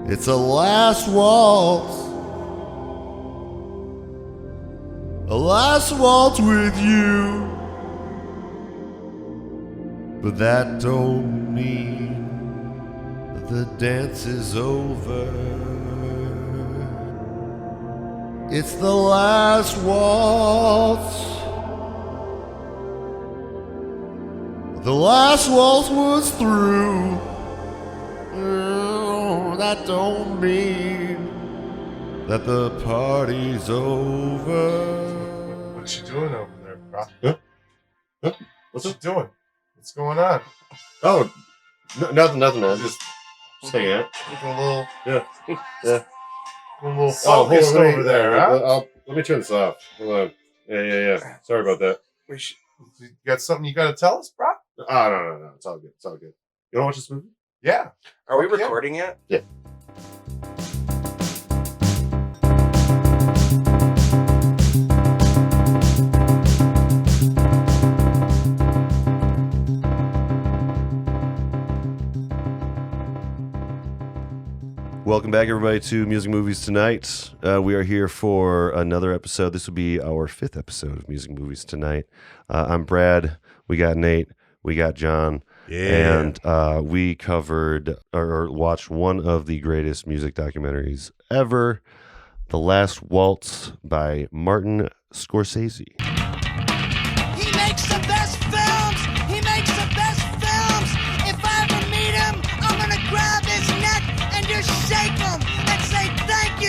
It's a last waltz. A last waltz with you. But that don't mean the dance is over. It's the last waltz. The last waltz was through. Oh, that don't mean that the party's over. What you doing over there, bro? Huh? What's you doing? What's going on? Oh, nothing, man. Just hanging out. Looking a little, Yeah. a little focused over there, huh? Let me turn this off. Hold on. Yeah. Sorry about that. You got something you got to tell us, bro? Oh, no. It's all good. You want to watch this movie? Yeah. Are we Okay. recording yet? Yeah. Welcome back, everybody, to Music Movies Tonight. We are here for another episode. This will be our 5th episode of Music Movies Tonight. I'm Brad. We got Nate. We got John. Yeah. And we covered or watched one of the greatest music documentaries ever, The Last Waltz by Martin Scorsese. He makes the best films. He makes the best films. If I ever meet him, I'm gonna grab his neck and just shake him and say thank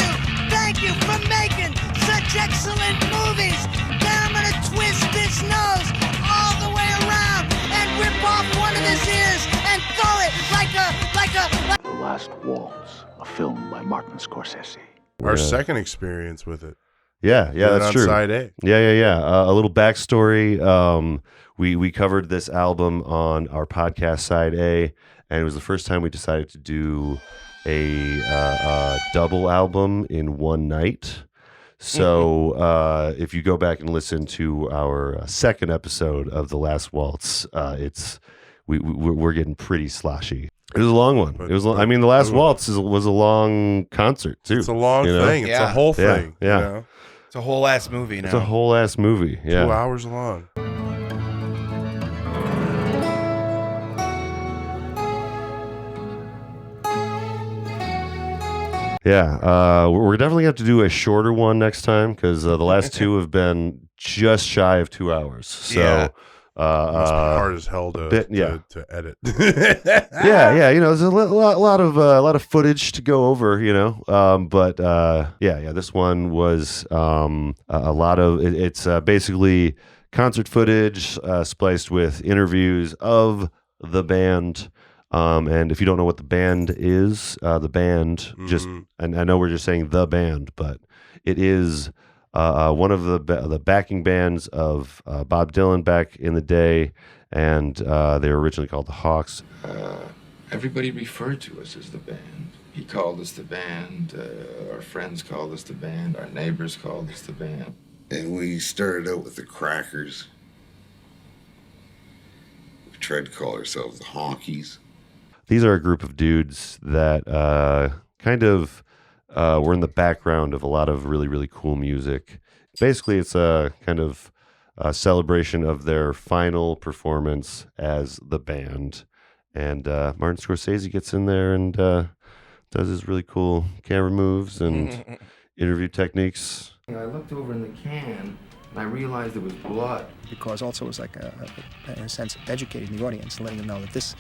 you for making such excellent movies. Then I'm gonna twist his nose all the way around and rip off one of his ears and throw it like a. The Last Waltz, a film by Martin Scorsese. Our second experience with it. Yeah, that's on true. Side A. Yeah. A little backstory. We covered this album on our podcast Side A, and it was the first time we decided to do a double album in one night. So if you go back and listen to our second episode of The Last Waltz, we're getting pretty sloshy. It was a long one. But- It was. I mean, The Last Waltz was a long concert too. It's a long you know? thing. It's a Yeah. whole thing. Yeah. You know? It's a whole ass movie now. It's a whole ass movie. Yeah. 2 hours long. Yeah, we're definitely going to have to do a shorter one next time because the last two have been just shy of 2 hours. So, Yeah. Must be hard as hell to edit. yeah, you know, there's a lot of footage to go over, you know, but this one was a lot of it's basically concert footage spliced with interviews of the band. And if you don't know what the band is, just, and I know we're just saying the band, but it is one of the backing bands of Bob Dylan back in the day, and they were originally called the Hawks. Everybody referred to us as the band. He called us the band, our friends called us the band, our neighbors called us the band. And we started out with the Crackers. We tried to call ourselves the Honkies. These are a group of dudes that kind of were in the background of a lot of really, really cool music. Basically, it's a kind of a celebration of their final performance as the band. And Martin Scorsese gets in there and does his really cool camera moves and interview techniques. I looked over in the can and I realized it was blood. Because also it's like, in a sense, educating the audience and letting them know that this,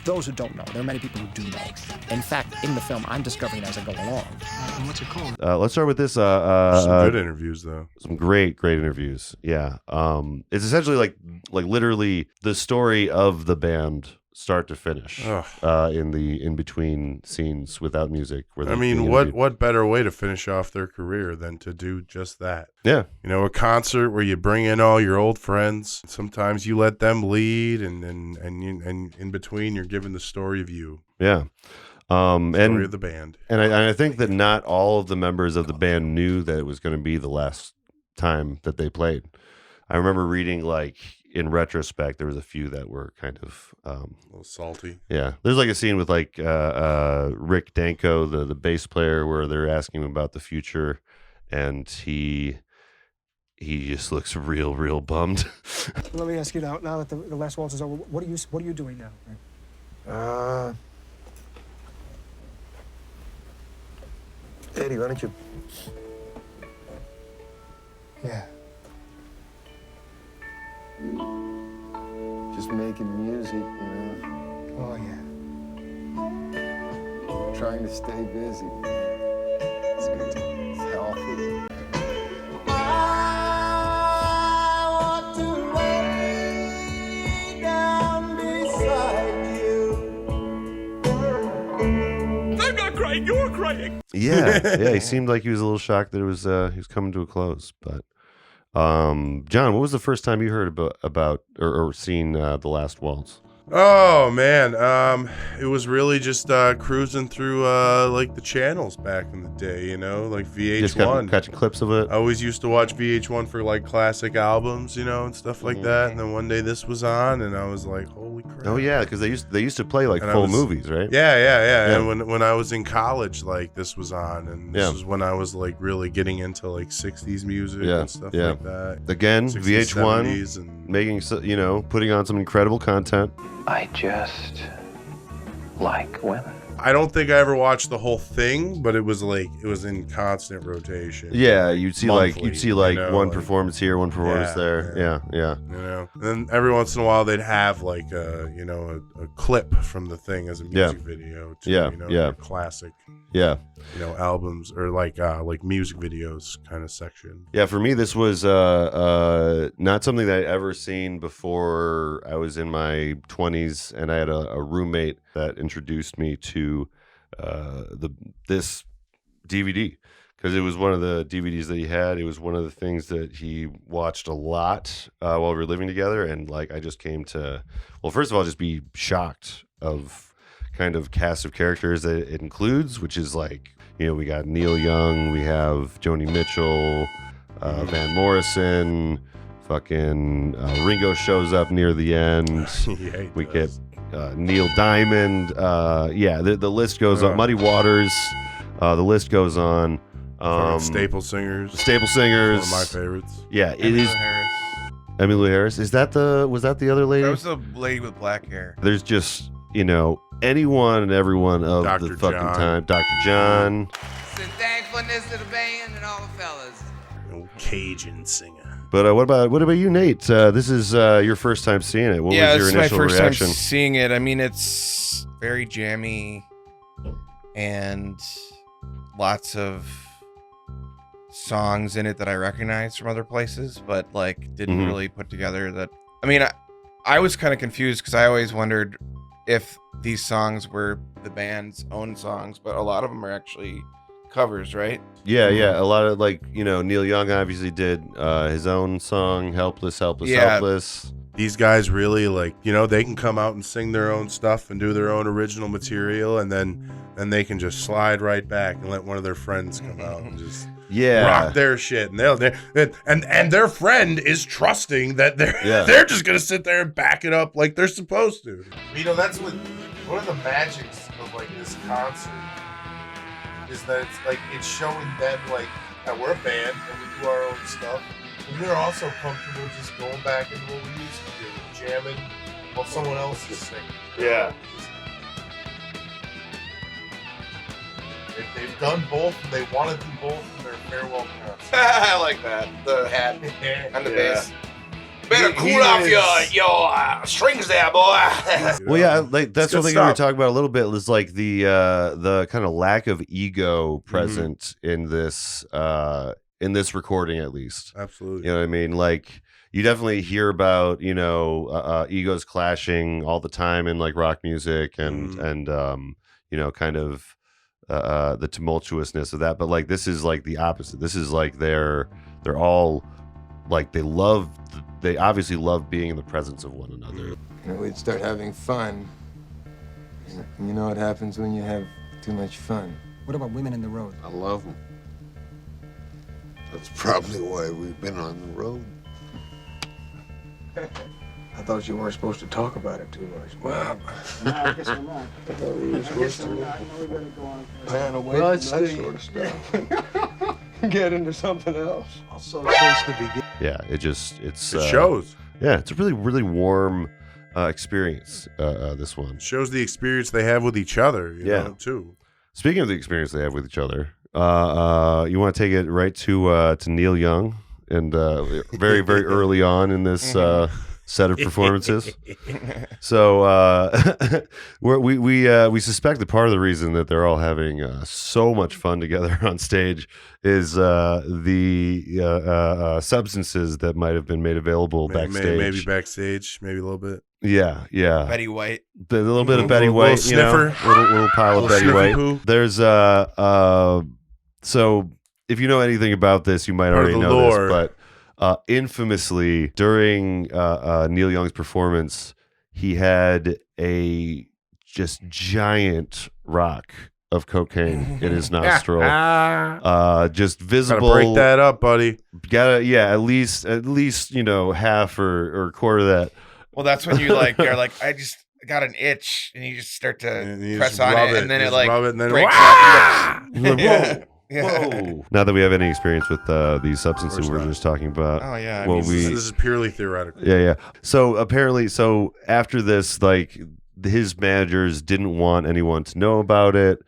those who don't know, there are many people who do know. In fact, in the film, I'm discovering it as I go along. And what's it called? Let's start with this. Some good interviews, though. Some great it's it's essentially like literally the story of the band start to finish in the in-between scenes without music. Where I mean, what better way to finish off their career than to do just that? Yeah. You know, a concert where you bring in all your old friends. Sometimes you let them lead, and in between you're giving the story of you. Yeah. Story of the band. And I think that not all of the members of the band knew that it was going to be the last time that they played. I remember reading in retrospect, there was a few that were kind of A little salty. yeah. There's like a scene with like Rick Danko, the bass player, where they're asking him about the future, and he just looks real bummed. Let me ask you now that the Last Waltz is over, what are you doing now? Eddie, why don't you? Yeah. Just making music, you know, Oh, yeah. trying to stay busy. It's good. It's healthy. I want to lay down beside you. I'm not crying, you're crying. Yeah, he seemed like he was a little shocked that it was he was coming to a close. But John, what was the first time you heard about or seen The Last Waltz? Oh man, it was really just cruising through like the channels back in the day, you know, like VH1. Just catching clips of it. I always used to watch VH1 for like classic albums, you know, and stuff like that. And then one day this was on, and I was like, "Holy crap!" Oh yeah, because they used to play like And I full was- movies, right? Yeah. And when I was in college, like this was on, and this Yeah. was when I was like really getting into like '60s music and stuff like that. Again, 60s, VH1 70s, and making putting on some incredible content. I just like women. I don't think I ever watched the whole thing, but it was in constant rotation. Yeah, you'd see Monthly, like you know, one like- performance here, one performance there. Yeah. You know, and then every once in a while they'd have like a clip from the thing as a music video too, Yeah, you know, yeah. like classic, Yeah. you know, albums or like music videos kind of section. Yeah, for me this was not something that I'd ever seen before. I was in my 20s and I had a roommate that introduced me to this DVD because it was one of the DVDs that he had. It was one of the things that he watched a lot while we were living together, and like I just came to, well, first of all, just be shocked of kind of cast of characters that it includes, which is like, you know, we got Neil Young, we have Joni Mitchell, Van Morrison, fucking Ringo shows up near the end. Yeah, he We does. get Neil Diamond. The list goes on. Muddy Waters. The list goes on. Fucking Staple Singers. Staple Singers. One of my favorites. Yeah, it is. Emmylou Harris. Was that the other lady? That was the lady with black hair. There's just, you know, anyone and everyone of Dr. the fucking John. time. Dr. John. Some thankfulness to the band and all the fellas. Old Cajun singer. But what about you, Nate? This is your first time seeing it. What was your this is initial my first reaction? time seeing it. I mean, it's very jammy and lots of songs in it that I recognize from other places, but like didn't Mhm. really put together that. I mean, I was kind of confused because I always wondered if these songs were the band's own songs, but a lot of them are actually covers, right? Yeah. A lot of like, you know, Neil Young obviously did his own song, Helpless, Yeah. Helpless. These guys really like, you know, they can come out and sing their own stuff and do their own original material, and then they can just slide right back and let one of their friends come out and just rock their shit, and and their friend is trusting that they're just gonna sit there and back it up like they're supposed to. You know, that's what one of the magics of like this concert is, that it's like it's showing them like that we're a band and we do our own stuff, and we're also comfortable just going back into what we used to do, jamming while someone else is singing. Yeah. They've done both, and they want to do both in their farewell concert. I like that. The hat and the bass. Better He cool off is- your strings there, boy. Well, yeah, like that's It's good one thing we were stuff. talking about a little bit is like the kind of lack of ego present in this recording, at least. Absolutely. You know what I mean? Like you definitely hear about, you know, egos clashing all the time in like rock music and you know, kind of the tumultuousness of that. But like this is like the opposite. This is like they're all like they obviously love being in the presence of one another. You know, we'd start having fun. You know what happens when you have too much fun. What about women in the road? I love them. That's probably why we've been on the road. I thought you weren't supposed to talk about it too much. Well, no, I guess we're not. I thought we were supposed to We're gonna go on. plan away from that sort of stuff. Get into something else. Also, since the beginning. Yeah, it shows. Yeah, it's a really, really warm experience, this one. Shows the experience they have with each other, you know, too. Speaking of the experience they have with each other, you want to take it right to Neil Young, and very, very early on in this set of performances. So we suspect that part of the reason that they're all having so much fun together on stage is the substances that might have been made available backstage. Maybe backstage, maybe a little bit. Yeah. Betty White. A little bit of Betty White, sniffer. Little pile of Betty White. Poo. There's so if you know anything about this, you might already know this, but infamously during Neil Young's performance, he had a just giant rock of cocaine in his nostril, just visible. Gotta break that up, buddy. At least half or quarter of that. Well, that's when you're like, I just got an itch, and you just start to press on it, and then it like breaks up. Whoa. Whoa! Not that we have any experience with these substances we're just talking about. Oh yeah. This is purely theoretical. Yeah. So apparently, after this, like his managers didn't want anyone to know about it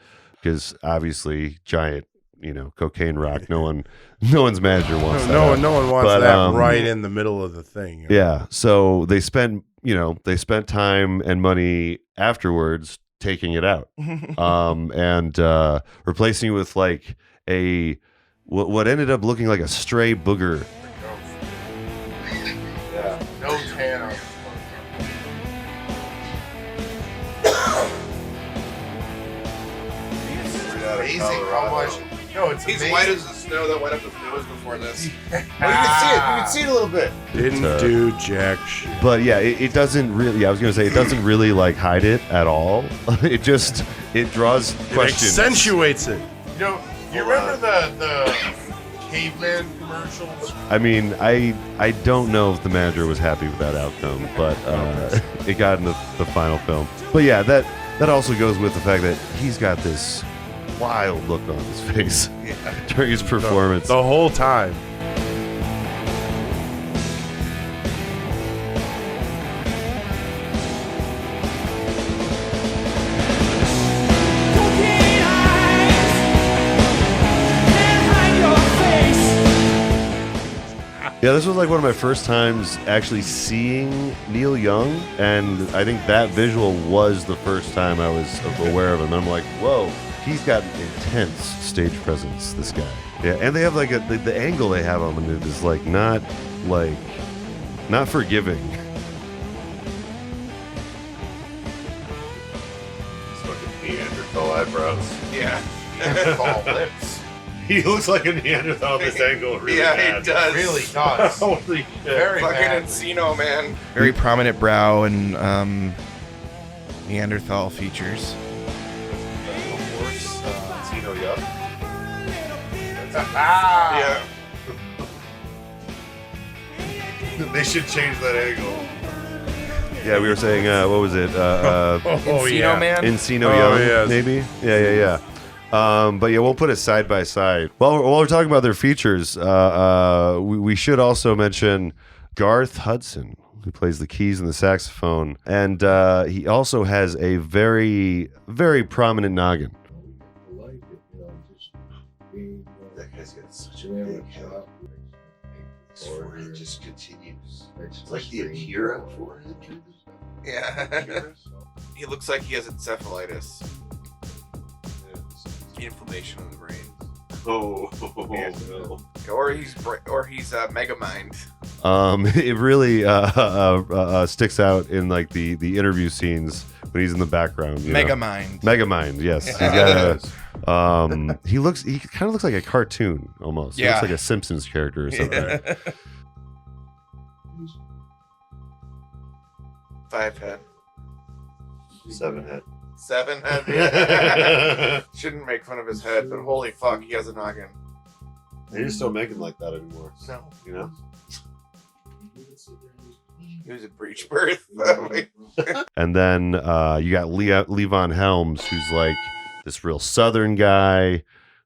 because obviously, giant, cocaine rock. No one's manager wants that. No one wants that right in the middle of the thing. Yeah. So they spent time and money afterwards taking it out, and replacing it with like what ended up looking like a stray booger. Yeah, no tan. Amazing how much. No, it's he's white as the snow that went up his nose before this. You can see it a little bit. Didn't do jack shit. But yeah, it doesn't really. I was gonna say it doesn't really like hide it at all. It draws questions. It accentuates it. You remember the caveman commercials? I mean, I don't know if the manager was happy with that outcome, but it got in the final film. But yeah, that also goes with the fact that he's got this wild look on his face during his performance the whole time. Yeah, this was like one of my first times actually seeing Neil Young, and I think that visual was the first time I was aware of him. And I'm like, whoa, he's got an intense stage presence, this guy. Yeah, and they have like the angle they have on it is like not forgiving. It's fucking Neanderthal eyebrows. Yeah. Neanderthal lips. He looks like a Neanderthal at this angle. Really bad. He does. Really does. Holy shit. Very fucking bad. Encino, man. Very prominent brow and Neanderthal features. Encino, yup. Yeah. They should change that angle. Yeah, we were saying, what was it? Encino Man? Encino Young, maybe? Yeah. But yeah, we'll put it side by side. While we're talking about their features, we should also mention Garth Hudson, who plays the keys and the saxophone, and he also has a very, very prominent noggin. That guy's got such a big head. Or it just continues. It's like the Akira forehead. Yeah. He looks like he has encephalitis. Inflammation of the brain. Oh. Or he's Megamind. It really sticks out in like the interview scenes when he's in the background. Megamind. Megamind, yes. He's got he kind of looks like a cartoon almost. He looks like a Simpsons character or something. 5 head. 7 head. 7 head. Shouldn't make fun of his head, but holy fuck, he has a noggin. They just don't make him like that anymore. No. You know? He was a breech birth. And then you got Levon Helms, who's like this real Southern guy,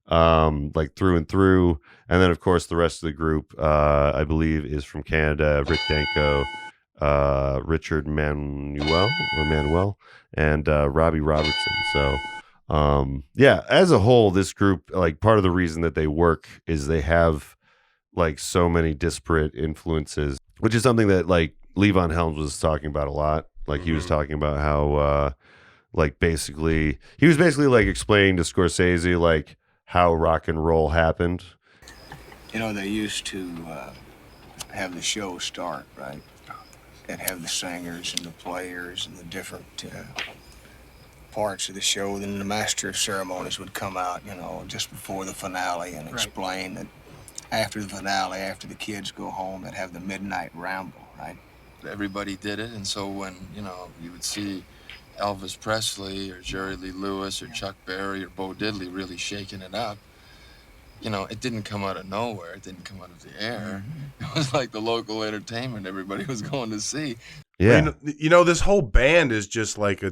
like through and through. And then, of course, the rest of the group, I believe, is from Canada. Rick Danko, Richard Manuel, and Robbie Robertson. So, yeah, as a whole, this group, like, part of the reason that they work is they have like so many disparate influences, which is something that like Levon Helms was talking about a lot. Like he was talking about how like basically he was basically like explaining to Scorsese like how rock and roll happened. You know, they used to have the show start, right? And have the singers and the players and the different parts of the show. Then the master of ceremonies would come out, you know, just before the finale and explain that after the finale, after the kids go home, they'd have the midnight ramble, right? Everybody did it, and so when, you know, you would see Elvis Presley or Jerry Lee Lewis or Chuck Berry or Bo Diddley really shaking it up, you know, it didn't come out of nowhere. It didn't come out of the air. It was like the local entertainment everybody was going to see. Yeah. You know, this whole band is just like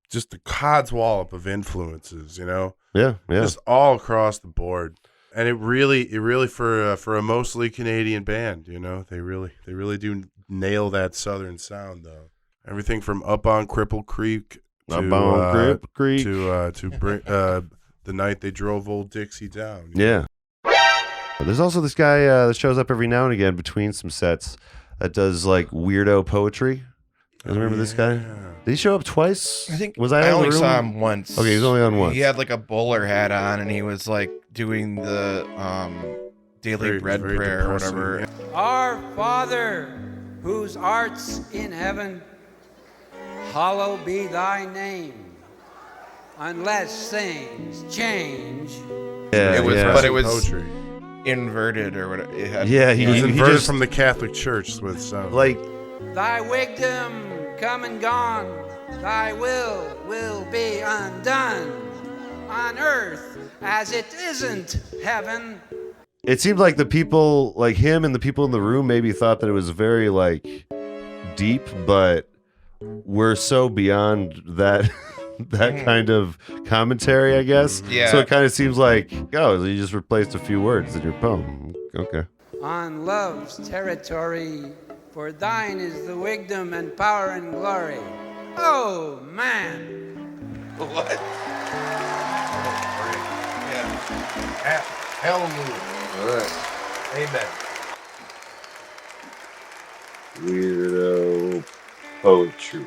just a codswallop of influences, you know? Yeah, yeah. Just all across the board. And it really for a mostly Canadian band, you know, they really do nail that Southern sound, though. Everything from Up on Cripple Creek to the night they drove Old Dixie down. Yeah. There's also this guy that shows up every now and again between some sets that does like weirdo poetry. You remember this guy? Did he show up twice? I think I only saw him once. Okay, he was only on once. He had like a bowler hat on, and he was like doing the daily bread prayer or whatever. Our Father, whose art's in heaven, hallowed be thy name. Unless things change. Yeah, it was, yeah. but it was poetry. Inverted or whatever. It had, he was inverted from the Catholic Church with sound. Like, thy wisdom come and gone, thy will be undone on earth as it isn't heaven. It seemed like the people, like him and the people in the room, maybe thought that it was very like deep, but we're so beyond that that kind of commentary, I guess. Yeah. So it kind of seems like, oh, you just replaced a few words in your poem. Okay. On love's territory, for thine is the wisdom and power and glory. Oh, man. What? Yeah. Hallelujah. All right. Amen. Weirdo poetry.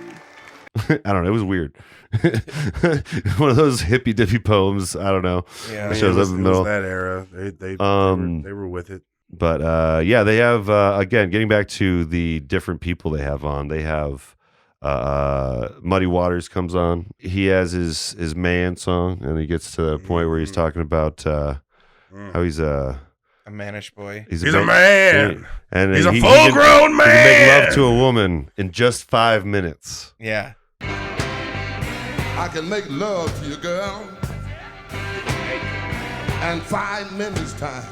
I don't know. It was weird. One of those hippy dippy poems. I don't know. Yeah, it shows up in the middle. That era. They were with it. But yeah, they have again, getting back to the different people they have on. They have Muddy Waters comes on. He has his man song, and he gets to the point where he's talking about how he's a mannish boy. He's a man. And he's a full-grown man. He can make love to a woman in just 5 minutes. Yeah. I can make love to you, girl, in 5 minutes time.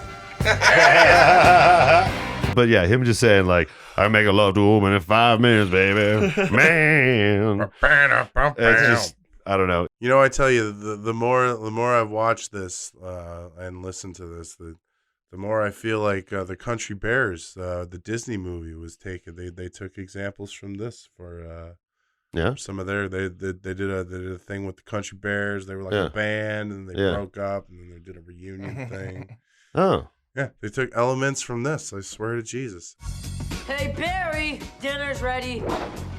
But yeah, him just saying like, I make a love to a woman in 5 minutes, baby. Man. It's just, I don't know. You know, I tell you, the more I've watched this and listened to this, the more I feel like the Country Bears, the Disney movie was taken. They took examples from this for some of their they did a thing with the Country Bears. They were like a band, and they broke up, and then they did a reunion thing. Oh. Yeah, they took elements from this. I swear to Jesus. Hey, Barry, dinner's ready.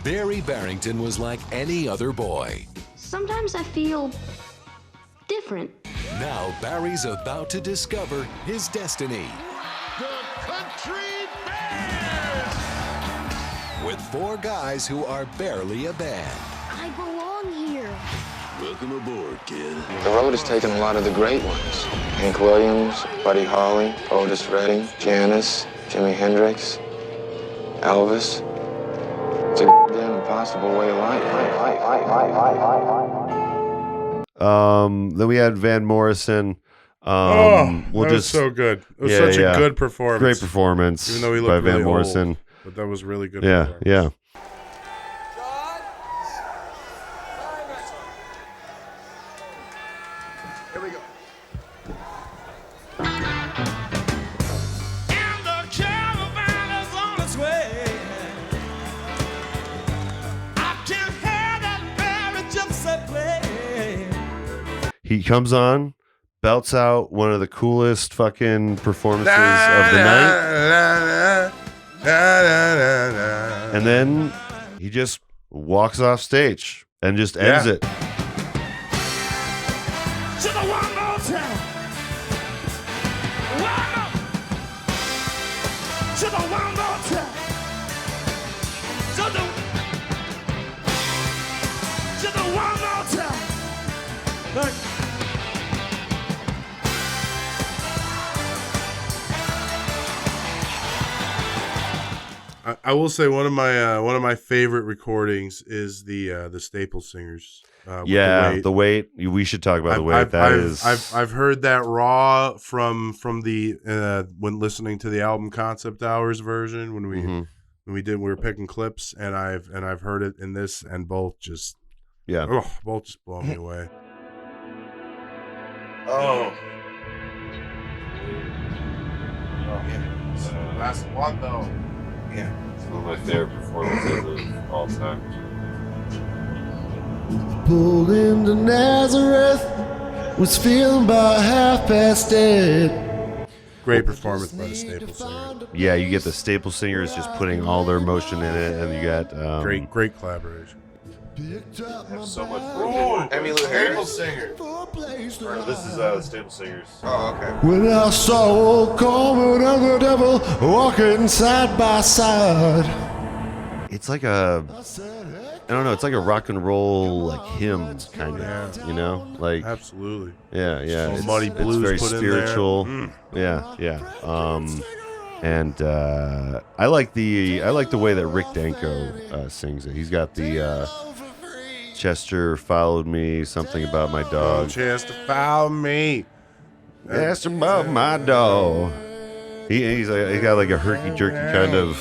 Barry Barrington was like any other boy. Sometimes I feel different. Now Barry's about to discover his destiny. The Country Bears! With 4 guys who are barely a band. I belong here. Welcome aboard, kid. The road has taken a lot of the great ones. Hank Williams, Buddy Holly, Otis Redding, Janis, Jimi Hendrix, Elvis. It's a damn impossible way of life. Then we had Van Morrison. That was so good. It was such a good performance. Great performance Even though he looked by really Van Morrison. but that was really good. Yeah, yeah. Here we go. He comes on, belts out one of the coolest fucking performances of the night. And then he just walks off stage and just ends it. I will say one of my favorite recordings is the Staple Singers. The Wait. We should talk about the Wait. I've heard that raw from the when listening to the album Concept Hours version when we were picking clips, and I've heard it in this, and both just both just blow me away. Oh. Yeah. Last one though. Yeah. It's one of my favorite performances of all time. Pulled into Nazareth, was feeling about 8:30. Great performance by the Staple Singers. Yeah, you get the Staple Singers just putting all their emotion in it, and you got great collaboration. There's so much. Emmylou Harris. Singer. This is the Staple Singers. Oh, okay. When I saw old Coleman and the devil walking side by side. It's like I don't know, it's like a rock and roll like hymn kind of, you know? Like absolutely. Yeah. Some Muddy Blues it's very put in spiritual. there. Yeah. And I like the way that Rick Danko sings it. He's got the Chester followed me, something about my dog. Chester followed me. Asked about my dog. He's got like a herky jerky kind of.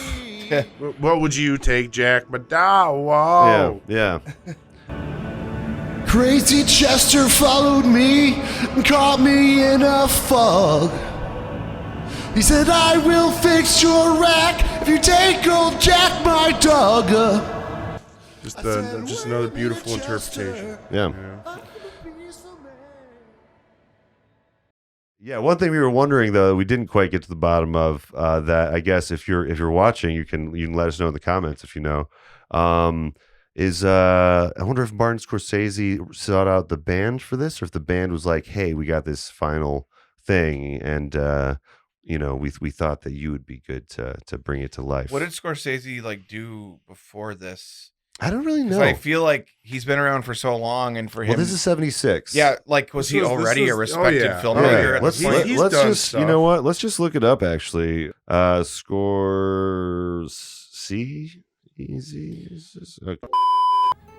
What would you take, Jack? My dog. Whoa. Yeah. Crazy Chester followed me and caught me in a fog. He said, I will fix your rack if you take old Jack, my dog. Just another beautiful interpretation. Yeah. Yeah, one thing we were wondering though, we didn't quite get to the bottom of that. I guess if you're watching, you can let us know in the comments if you know. I wonder if Martin Scorsese sought out the band for this, or if the band was like, "Hey, we got this final thing, and we thought that you would be good to bring it to life." What did Scorsese do before this? I don't really know. I feel like he's been around for so long, and for him, this is 76. Yeah, was he already a respected filmmaker? Right. Let's just stuff. You know what? Let's just look it up. Actually, Scorsese. Okay.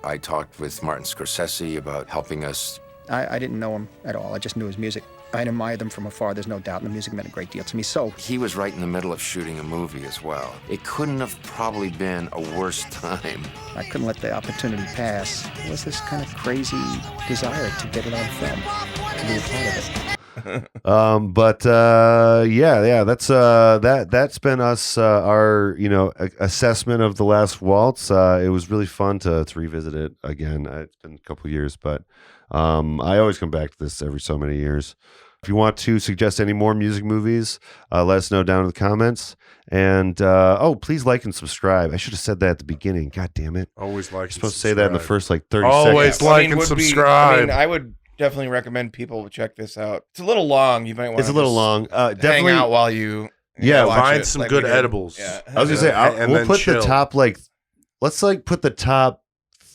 I talked with Martin Scorsese about helping us. I didn't know him at all. I just knew his music. I admired them from afar, there's no doubt, and the music meant a great deal to me. So he was right in the middle of shooting a movie as well. It couldn't have probably been a worse time. I couldn't let the opportunity pass. It was this kind of crazy desire to get it on film, to be a part of it. That's been us our assessment of The Last Waltz. It was really fun to revisit it again. It's been a couple years, but I always come back to this every so many years. If you want to suggest any more music movies, let us know down in the comments. And please like and subscribe. I should have said that at the beginning. God damn it! Always like. You're supposed to say that in the first 30 Always seconds. like and subscribe. I would definitely recommend people check this out. It's a little long. You might want. It's a little long. Definitely hang out while you. Find some good edibles. Yeah. I was gonna say we'll put the top let's put the top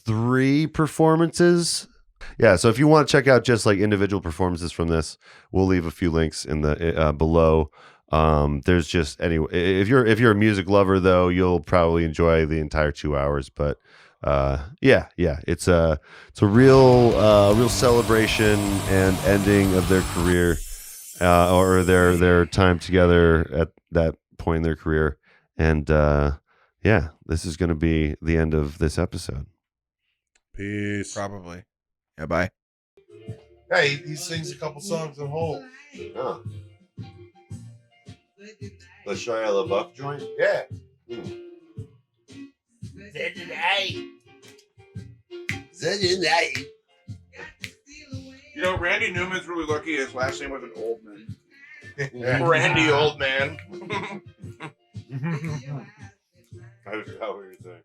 3 performances. Yeah, so if you want to check out just individual performances from this, we'll leave a few links in the below. There's just anyway, if you're a music lover though, you'll probably enjoy the entire 2 hours. But it's a real celebration and ending of their career, or their time together at that point in their career, and yeah, this is going to be the end of this episode. Peace. Probably. Yeah, bye. Hey, he sings a couple songs at home. Oh. The Shia LaBeouf joint? Yeah. You know, Randy Newman's really lucky his last name was an Oldman. Randy Oldman. I forgot what you were saying.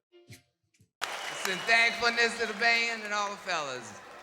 Send thankfulness to the band and all the fellas.